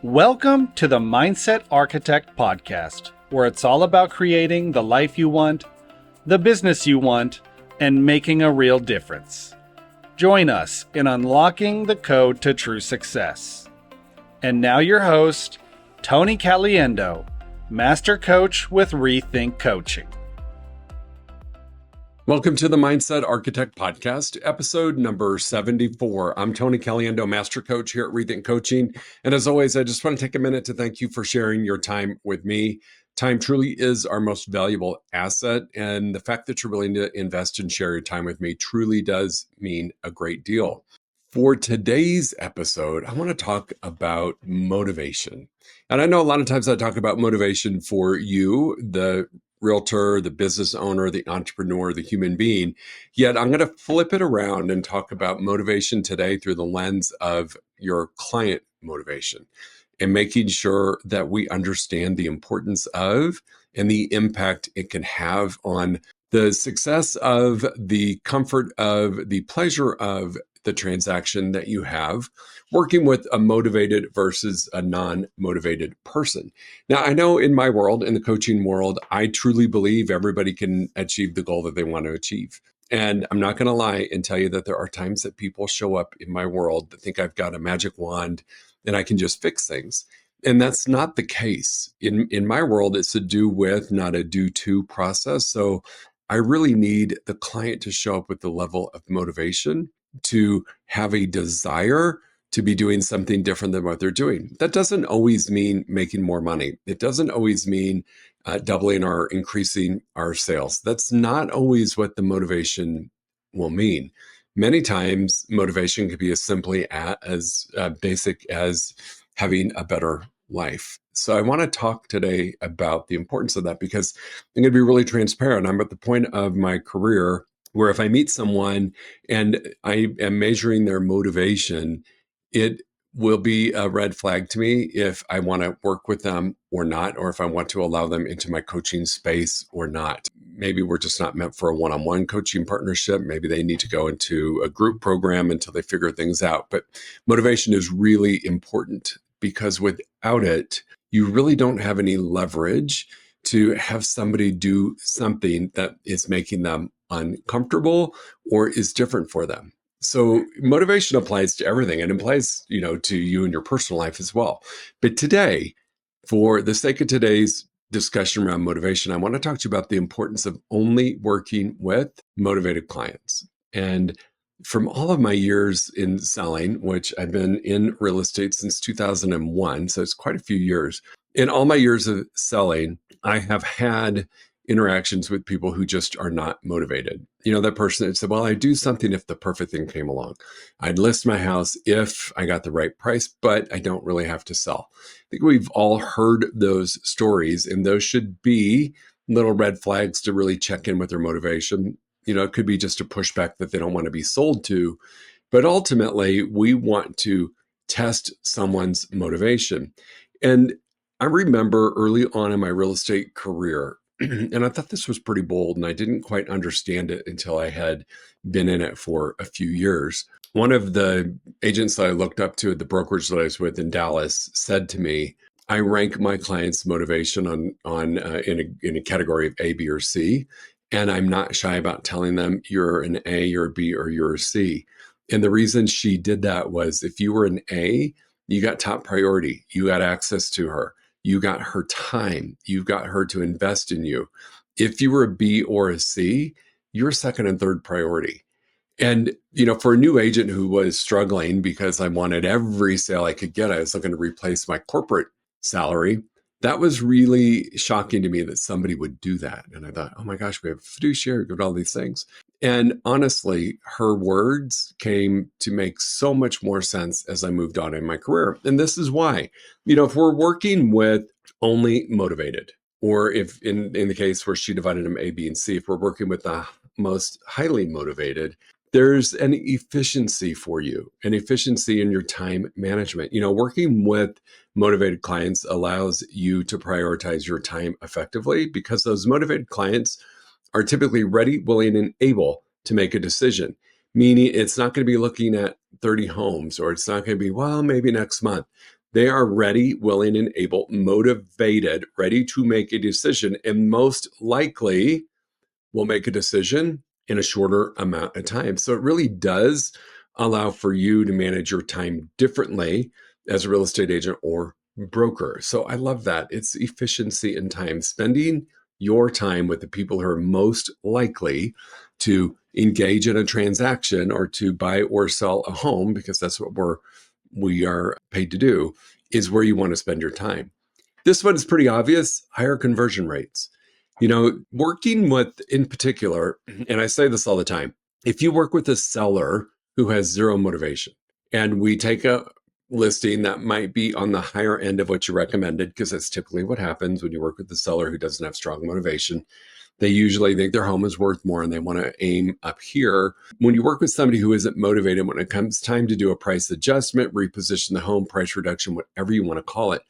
Welcome to the Mindset Architect Podcast, where it's all about creating the life you want, the business you want, and making a real difference. Join us in unlocking the code to true success. And now your host, Tony Caliendo, Master Coach with reTHINK Coaching. Welcome to the Mindset Architect Podcast, episode number 74. I'm Tony Caliendo, Master Coach here at reTHINK Coaching. And as always, I just want to take a minute to thank you for sharing your time with me. Time truly is our most valuable asset. And the fact that you're willing to invest and share your time with me truly does mean a great deal. For today's episode, I want to talk about motivation. And I know a lot of times I talk about motivation for you, the realtor, the business owner, the entrepreneur, the human being. Yet I'm going to flip it around and talk about motivation today through the lens of your client motivation and making sure that we understand the importance of and the impact it can have on the success of, the comfort of, the pleasure of the transaction that you have working with a motivated versus a non-motivated person. Now, I know in my world, in the coaching world, I truly believe everybody can achieve the goal that they want to achieve. And I'm not going to lie and tell you that there are times that people show up in my world that think I've got a magic wand and I can just fix things. And that's not the case. In my world, it's a do with, not a do to process. So I really need the client to show up with the level of motivation to have a desire to be doing something different than what they're doing. That doesn't always mean making more money. It doesn't always mean doubling or increasing our sales. That's not always what the motivation will mean. Many times, motivation could be as simply as basic as having a better life. So I want to talk today about the importance of that because I'm going to be really transparent. I'm at the point of my career where if I meet someone and I am measuring their motivation, it will be a red flag to me if I want to work with them or not, or if I want to allow them into my coaching space or not. Maybe we're just not meant for a one-on-one coaching partnership. Maybe they need to go into a group program until they figure things out. But motivation is really important because without it, you really don't have any leverage to have somebody do something that is making them uncomfortable or is different for them. So motivation applies to everything and applies, to you in your personal life as well. But today, for the sake of today's discussion around motivation, I want to talk to you about the importance of only working with motivated clients. And from all of my years in selling, which I've been in real estate since 2001, so it's quite a few years. In all my years of selling, I have had interactions with people who just are not motivated. That person that said, well, I'd do something if the perfect thing came along. I'd list my house if I got the right price, but I don't really have to sell. I think we've all heard those stories, and those should be little red flags to really check in with their motivation. It could be just a pushback that they don't want to be sold to, but ultimately we want to test someone's motivation. And I remember early on in my real estate career, and I thought this was pretty bold, and I didn't quite understand it until I had been in it for a few years. One of the agents that I looked up to at the brokerage that I was with in Dallas said to me, I rank my clients' motivation in a category of A, B, or C, and I'm not shy about telling them you're an A, you're a B, or you're a C. And the reason she did that was if you were an A, you got top priority. You got access to her. You got her time. You got her to invest in you. If you were a B or a C, you're second and third priority. And, for a new agent who was struggling because I wanted every sale I could get, I was looking to replace my corporate salary. That was really shocking to me that somebody would do that. And I thought, oh my gosh, we have a fiduciary, we have all these things. And honestly, her words came to make so much more sense as I moved on in my career. And this is why, if we're working with only motivated, or if in the case where she divided them A, B, and C, if we're working with the most highly motivated, there's an efficiency for you, an efficiency in your time management. Working with motivated clients allows you to prioritize your time effectively because those motivated clients are typically ready, willing, and able to make a decision, meaning it's not going to be looking at 30 homes, or it's not going to be, well, maybe next month. They are ready, willing, and able, motivated, ready to make a decision, and most likely will make a decision in a shorter amount of time. So it really does allow for you to manage your time differently as a real estate agent or broker. So I love that. It's efficiency in time, spending your time with the people who are most likely to engage in a transaction or to buy or sell a home, because that's what we are paid to do, is where you want to spend your time. This one is pretty obvious: higher conversion rates. Working with, in particular, and I say this all the time, if you work with a seller who has zero motivation, and we take a listing that might be on the higher end of what you recommended, because that's typically what happens when you work with a seller who doesn't have strong motivation. They usually think their home is worth more and they want to aim up here. When you work with somebody who isn't motivated, when it comes time to do a price adjustment, reposition the home, price reduction, whatever you want to call it,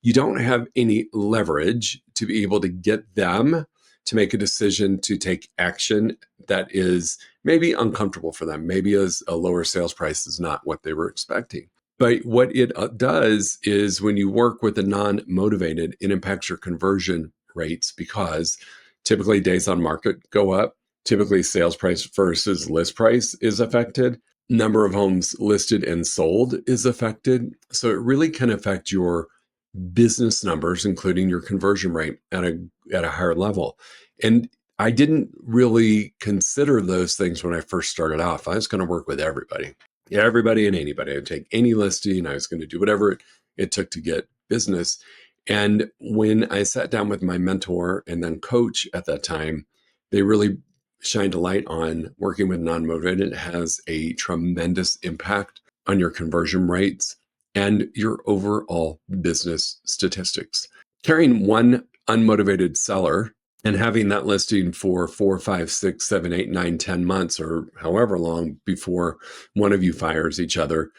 you don't have any leverage to be able to get them to make a decision to take action that is maybe uncomfortable for them. Maybe as a lower sales price is not what they were expecting. But what it does is, when you work with a non-motivated, it impacts your conversion rates, because typically days on market go up. Typically sales price versus list price is affected. Number of homes listed and sold is affected. So it really can affect your business numbers, including your conversion rate at a higher level. And I didn't really consider those things when I first started off. I was going to work with everybody and anybody. I'd take any listing. I was going to do whatever it took to get business. And when I sat down with my mentor and then coach at that time, they really shined a light on working with non-motivated. It has a tremendous impact on your conversion rates and your overall business statistics. Carrying one unmotivated seller and having that listing for 4, 5, 6, 7, 8, 9, 10 months, or however long before one of you fires each other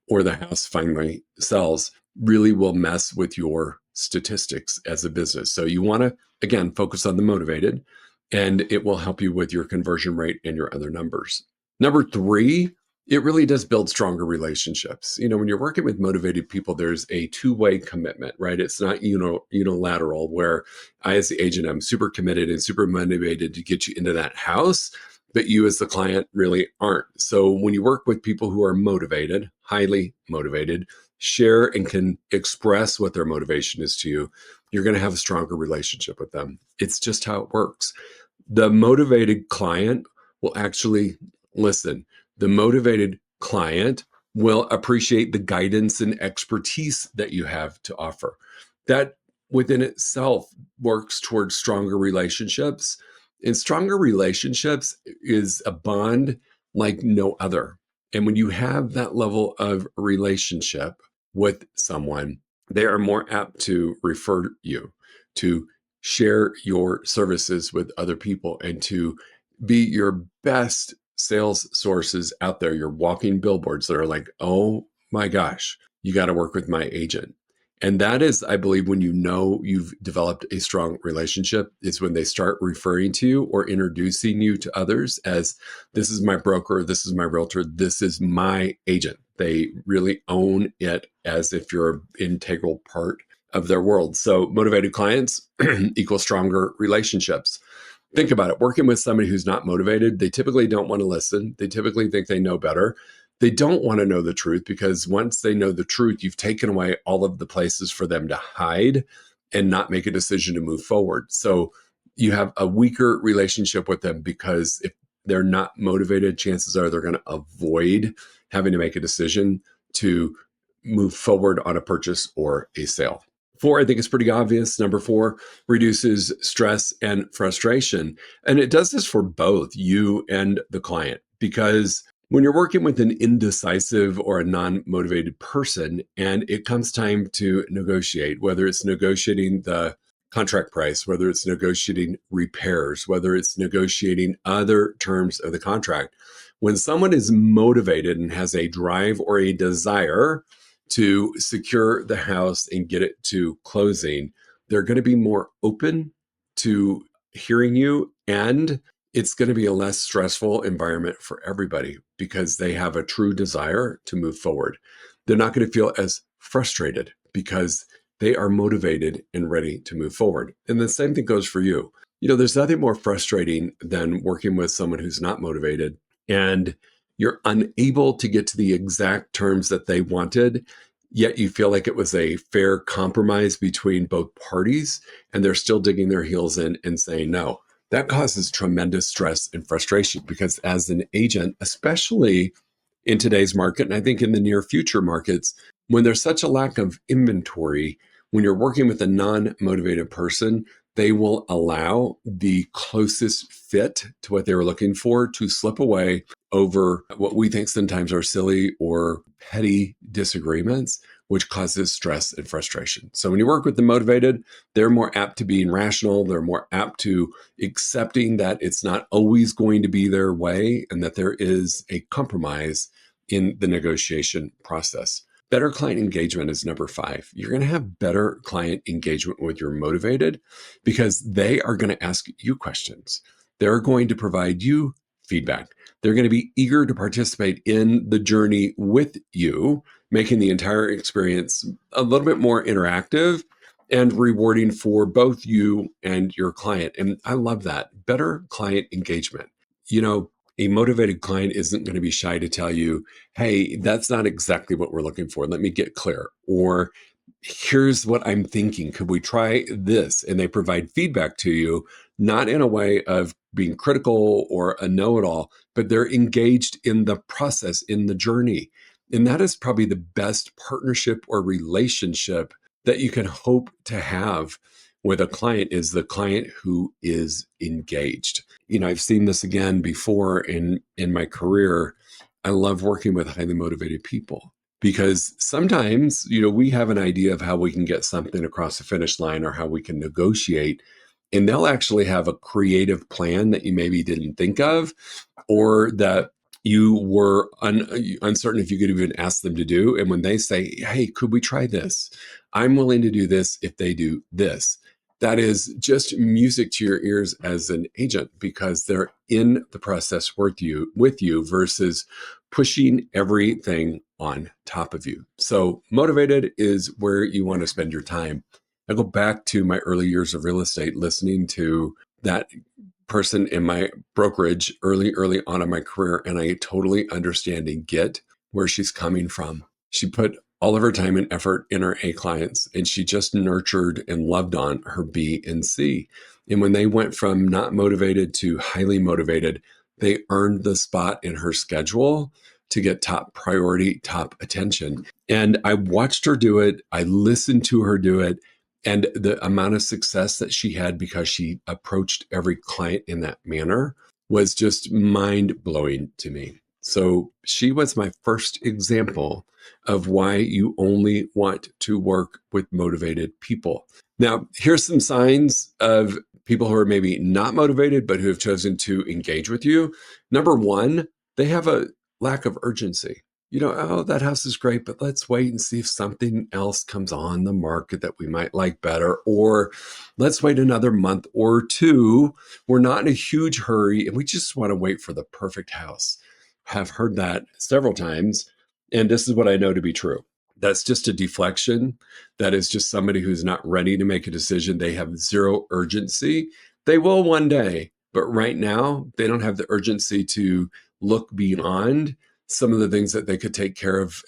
or the house finally sells, really will mess with your statistics as a business. So you want to, again, focus on the motivated, and it will help you with your conversion rate and your other numbers. Number 3, it really does build stronger relationships. When you're working with motivated people, there's a two-way commitment, right? It's not unilateral, where I, as the agent, I'm super committed and super motivated to get you into that house, but you as the client really aren't. So when you work with people who are motivated, highly motivated, share and can express what their motivation is to you, you're going to have a stronger relationship with them. It's just how it works. The motivated client will actually listen. The motivated client will appreciate the guidance and expertise that you have to offer. That within itself works towards stronger relationships. And stronger relationships is a bond like no other. And when you have that level of relationship with someone, they are more apt to refer you, to share your services with other people, and to be your best sales sources out there. You're walking billboards that are like, oh my gosh, you got to work with my agent. And that is, I believe, when you've developed a strong relationship, is when they start referring to you or introducing you to others as, this is my broker, this is my realtor, this is my agent. They really own it as if you're an integral part of their world. So motivated clients equal stronger relationships. Think about it. Working with somebody who's not motivated, they typically don't want to listen. They typically think they know better. They don't want to know the truth, because once they know the truth, you've taken away all of the places for them to hide and not make a decision to move forward. So you have a weaker relationship with them, because if they're not motivated, chances are they're going to avoid having to make a decision to move forward on a purchase or a sale. 4, I think, is pretty obvious. Number 4, reduces stress and frustration. And it does this for both you and the client, because when you're working with an indecisive or a non-motivated person, and it comes time to negotiate, whether it's negotiating the contract price, whether it's negotiating repairs, whether it's negotiating other terms of the contract, when someone is motivated and has a drive or a desire to secure the house and get it to closing, they're going to be more open to hearing you, and it's going to be a less stressful environment for everybody, because they have a true desire to move forward. They're not going to feel as frustrated because they are motivated and ready to move forward. And the same thing goes for you. There's nothing more frustrating than working with someone who's not motivated and you're unable to get to the exact terms that they wanted, yet you feel like it was a fair compromise between both parties, and they're still digging their heels in and saying no. That causes tremendous stress and frustration because as an agent, especially in today's market, and I think in the near future markets, when there's such a lack of inventory, when you're working with a non-motivated person, they will allow the closest fit to what they were looking for to slip away over what we think sometimes are silly or petty disagreements, which causes stress and frustration. So when you work with the motivated, they're more apt to being rational. They're more apt to accepting that it's not always going to be their way and that there is a compromise in the negotiation process. Better client engagement is number 5. You're going to have better client engagement with your motivated because they are going to ask you questions. They're going to provide you feedback. They're going to be eager to participate in the journey with you, making the entire experience a little bit more interactive and rewarding for both you and your client. And I love that. Better client engagement. A motivated client isn't going to be shy to tell you, hey, that's not exactly what we're looking for. Let me get clear. Or here's what I'm thinking. Could we try this? And they provide feedback to you, not in a way of being critical or a know-it-all, but they're engaged in the process, in the journey. And that is probably the best partnership or relationship that you can hope to have with a client, is the client who is engaged. I've seen this again before in my career. I love working with highly motivated people because sometimes, we have an idea of how we can get something across the finish line or how we can negotiate. And they'll actually have a creative plan that you maybe didn't think of, or that you were uncertain if you could even ask them to do. And when they say, hey, could we try this? I'm willing to do this if they do this. That is just music to your ears as an agent because they're in the process with you versus pushing everything on top of you. So motivated is where you want to spend your time. I go back to my early years of real estate, listening to that person in my brokerage early on in my career, and I totally understand and get where she's coming from. She put all of her time and effort in her A clients, and she just nurtured and loved on her B and C. And when they went from not motivated to highly motivated, they earned the spot in her schedule to get top priority, top attention. And I watched her do it. I listened to her do it. And the amount of success that she had because she approached every client in that manner was just mind-blowing to me. So she was my first example of why you only want to work with motivated people. Now, here's some signs of people who are maybe not motivated, but who have chosen to engage with you. Number 1, they have a lack of urgency. Oh, that house is great, but let's wait and see if something else comes on the market that we might like better, or let's wait another month or 2. We're not in a huge hurry and we just want to wait for the perfect house. I've heard that several times, and this is what I know to be true. That's just a deflection. That is just somebody who's not ready to make a decision. They have zero urgency. They will one day, but right now they don't have the urgency to look beyond some of the things that they could take care of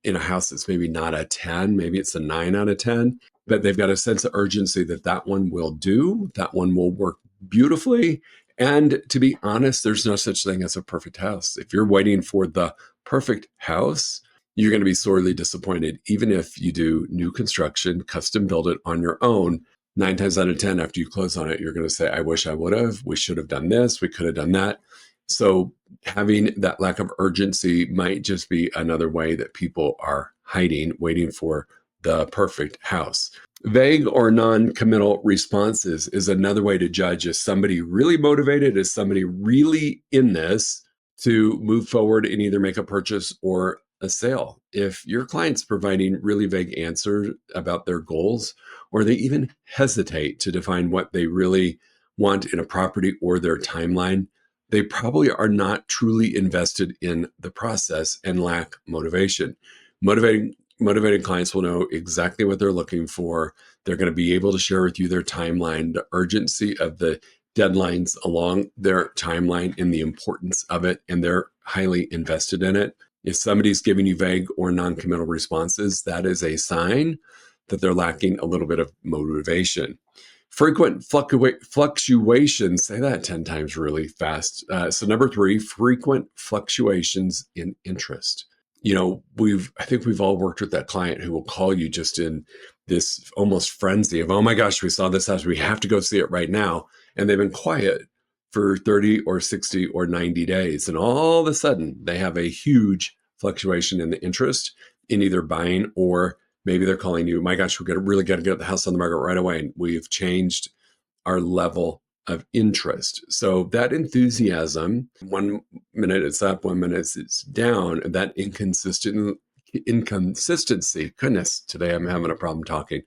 in a house that's maybe not a 10, maybe it's a 9 out of 10, but they've got a sense of urgency that one will do, that one will work beautifully. And to be honest, there's no such thing as a perfect house. If you're waiting for the perfect house, you're going to be sorely disappointed. Even if you do new construction, custom build it on your own, 9 times out of 10, after you close on it, you're going to say, I wish I would have, we should have done this, we could have done that. So having that lack of urgency might just be another way that people are hiding, waiting for the perfect house. Vague or non-committal responses is another way to judge, is somebody really motivated? Is somebody really in this to move forward and either make a purchase or a sale? If your client's providing really vague answers about their goals, or they even hesitate to define what they really want in a property or their timeline, they probably are not truly invested in the process and lack motivation. Motivating Motivated clients will know exactly what they're looking for. They're going to be able to share with you their timeline, the urgency of the deadlines along their timeline and the importance of it, and they're highly invested in it. If somebody's giving you vague or non-committal responses, that is a sign that they're lacking a little bit of motivation. Frequent fluctuations, say that 10 times really fast. So number 3, frequent fluctuations in interest. I think we've all worked with that client who will call you just in this almost frenzy of, oh my gosh, we saw this house, we have to go see it right now. And they've been quiet for 30 or 60 or 90 days. And all of a sudden they have a huge fluctuation in the interest in either buying, or maybe they're calling you, my gosh, really got to get the house on the market right away. And we've changed our level of interest. So that enthusiasm, 1 minute it's up, 1 minute it's down, that inconsistency, goodness, today I'm having a problem talking.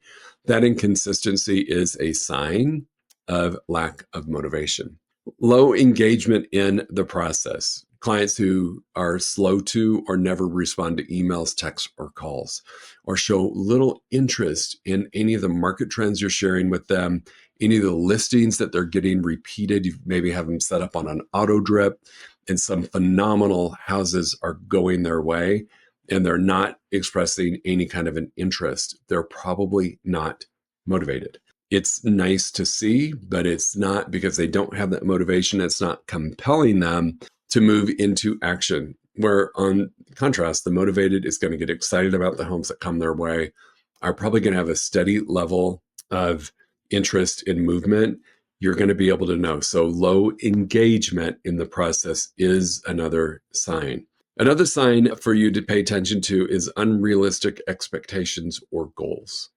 That inconsistency is a sign of lack of motivation. Low engagement in the process. Clients who are slow to or never respond to emails, texts, or calls, or show little interest in any of the market trends you're sharing with them, any of the listings that they're getting repeated. You maybe have them set up on an auto drip, and some phenomenal houses are going their way, and they're not expressing any kind of an interest. They're probably not motivated. It's nice to see, but it's not, because they don't have that motivation. It's not compelling them to move into action. Where on contrast, the motivated is going to get excited about the homes that come their way, are probably going to have a steady level of interest in movement. You're going to be able to know. So low engagement in the process is another sign. Another sign for you to pay attention to is unrealistic expectations or goals.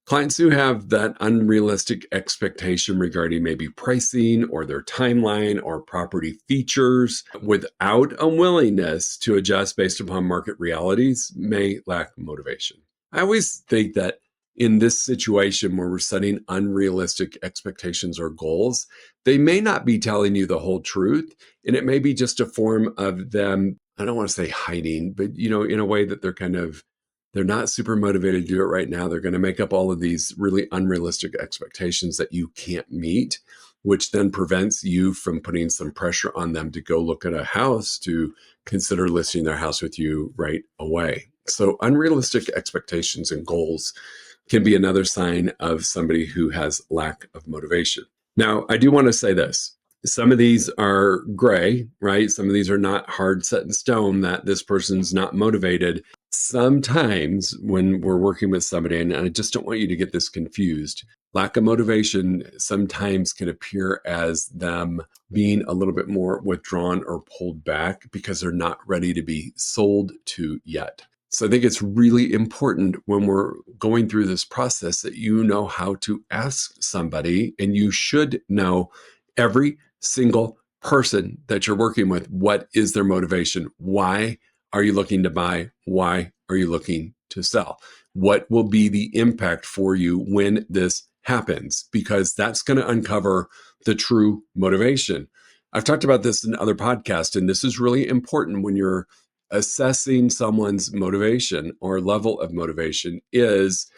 Clients who have that unrealistic expectation regarding maybe pricing or their timeline or property features without a willingness to adjust based upon market realities may lack motivation. I always think that in this situation where we're setting unrealistic expectations or goals, they may not be telling you the whole truth. And it may be just a form of them, I don't want to say hiding, but in a way that they're not super motivated to do it right now. They're going to make up all of these really unrealistic expectations that you can't meet, which then prevents you from putting some pressure on them to go look at a house, to consider listing their house with you right away. So unrealistic expectations and goals can be another sign of somebody who has lack of motivation. Now, I do want to say this. Some of these are gray, right? Some of these are not hard set in stone that this person's not motivated. Sometimes when we're working with somebody, and I just don't want you to get this confused, lack of motivation sometimes can appear as them being a little bit more withdrawn or pulled back because they're not ready to be sold to yet. So I think it's really important when we're going through this process that you know how to ask somebody, and you should know every single person that you're working with, what is their motivation? Why are you looking to buy? Why are you looking to sell? What will be the impact for you when this happens? Because that's going to uncover the true motivation. I've talked about this in other podcasts, and this is really important when you're assessing someone's motivation or level of motivation, is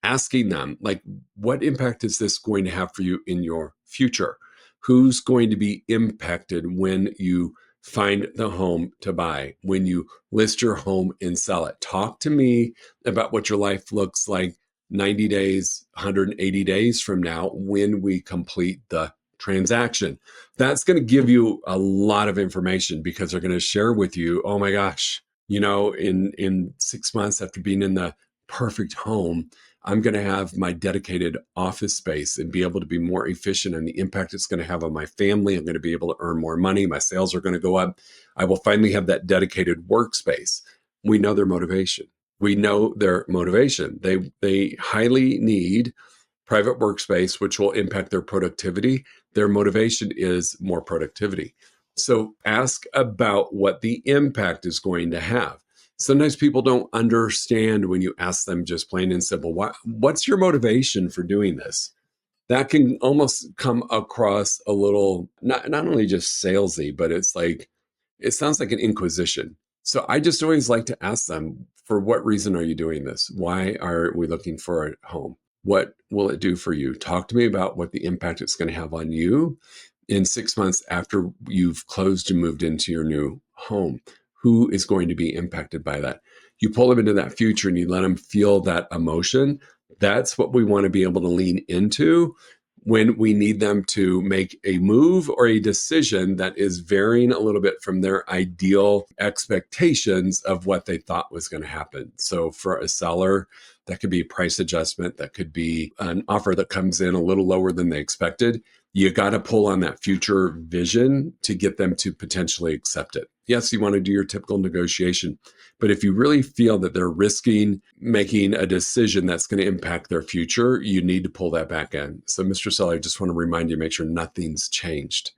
asking them, like, what impact is this going to have for you in your future? Who's going to be impacted when you find the home to buy, when you list your home and sell it? Talk to me about what your life looks like 90 days, 180 days from now when we complete the transaction. That's going to give you a lot of information, because they're going to share with you, oh my gosh, in 6 months after being in the perfect home, I'm going to have my dedicated office space and be able to be more efficient, and the impact it's going to have on my family. I'm going to be able to earn more money. My sales are going to go up. I will finally have that dedicated workspace. We know their motivation. We know their motivation. They highly need private workspace, which will impact their productivity. Their motivation is more productivity. So ask about what the impact is going to have. Sometimes people don't understand when you ask them just plain and simple, what's your motivation for doing this? That can almost come across a little, not only just salesy, but it's like, it sounds like an inquisition. So I just always like to ask them, For what reason are you doing this? Why are we looking for a home? What will it do for you? Talk to me about what the impact it's going to have on you in 6 months after you've closed and moved into your new home. Who is going to be impacted by that? You pull them into that future and you let them feel that emotion. That's what we want to be able to lean into when we need them to make a move or a decision that is varying a little bit from their ideal expectations of what they thought was going to happen. So for a seller, that could be a price adjustment, that could be an offer that comes in a little lower than they expected. You got to pull on that future vision to get them to potentially accept it. Yes, you want to do your typical negotiation, but if you really feel that they're risking making a decision that's going to impact their future, you need to pull that back in. So, Mr. Seller, I just want to remind you, make sure nothing's changed.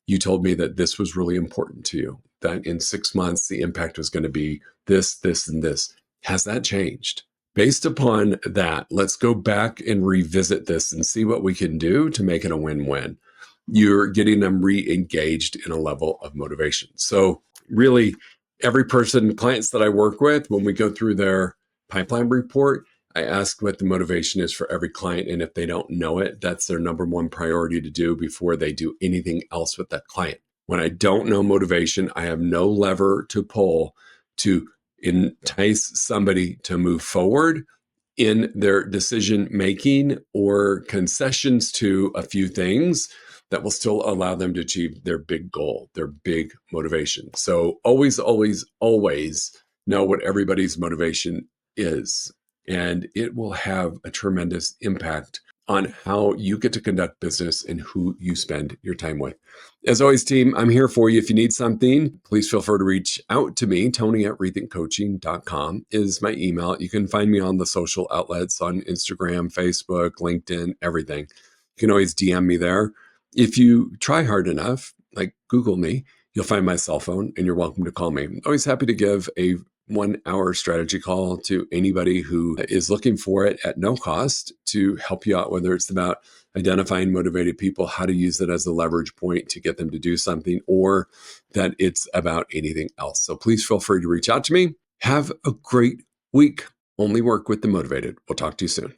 You told me that this was really important to you, that in 6 months, the impact was going to be this, this, and this. Has that changed? Based upon that, let's go back and revisit this and see what we can do to make it a win-win. You're getting them re-engaged in a level of motivation. So really, every person, clients that I work with, when we go through their pipeline report, I ask what the motivation is for every client. And if they don't know it, that's their number one priority to do before they do anything else with that client. When I don't know motivation, I have no lever to pull to entice somebody to move forward in their decision making or concessions to a few things that will still allow them to achieve their big goal, their big motivation. So always, always, always know what everybody's motivation is. And it will have a tremendous impact on how you get to conduct business and who you spend your time with. As always, team, I'm here for you. If you need something, please feel free to reach out to me. Tony@rethinkcoaching.com is my email. You can find me on the social outlets on Instagram, Facebook, LinkedIn, everything. You can always DM me there. If you try hard enough, like Google me, you'll find my cell phone and you're welcome to call me. I'm always happy to give a 1-hour strategy call to anybody who is looking for it at no cost to help you out, whether it's about identifying motivated people, how to use it as a leverage point to get them to do something, or that it's about anything else. So please feel free to reach out to me. Have a great week. Only work with the motivated. We'll talk to you soon.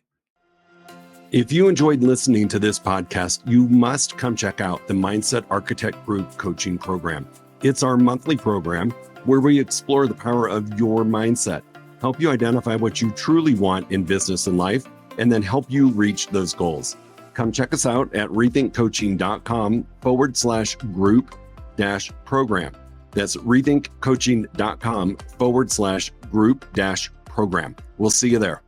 If you enjoyed listening to this podcast, you must come check out the Mindset Architect Group Coaching Program. It's our monthly program where we explore the power of your mindset, help you identify what you truly want in business and life, and then help you reach those goals. Come check us out at rethinkcoaching.com/group-program. That's rethinkcoaching.com/group-program. We'll see you there.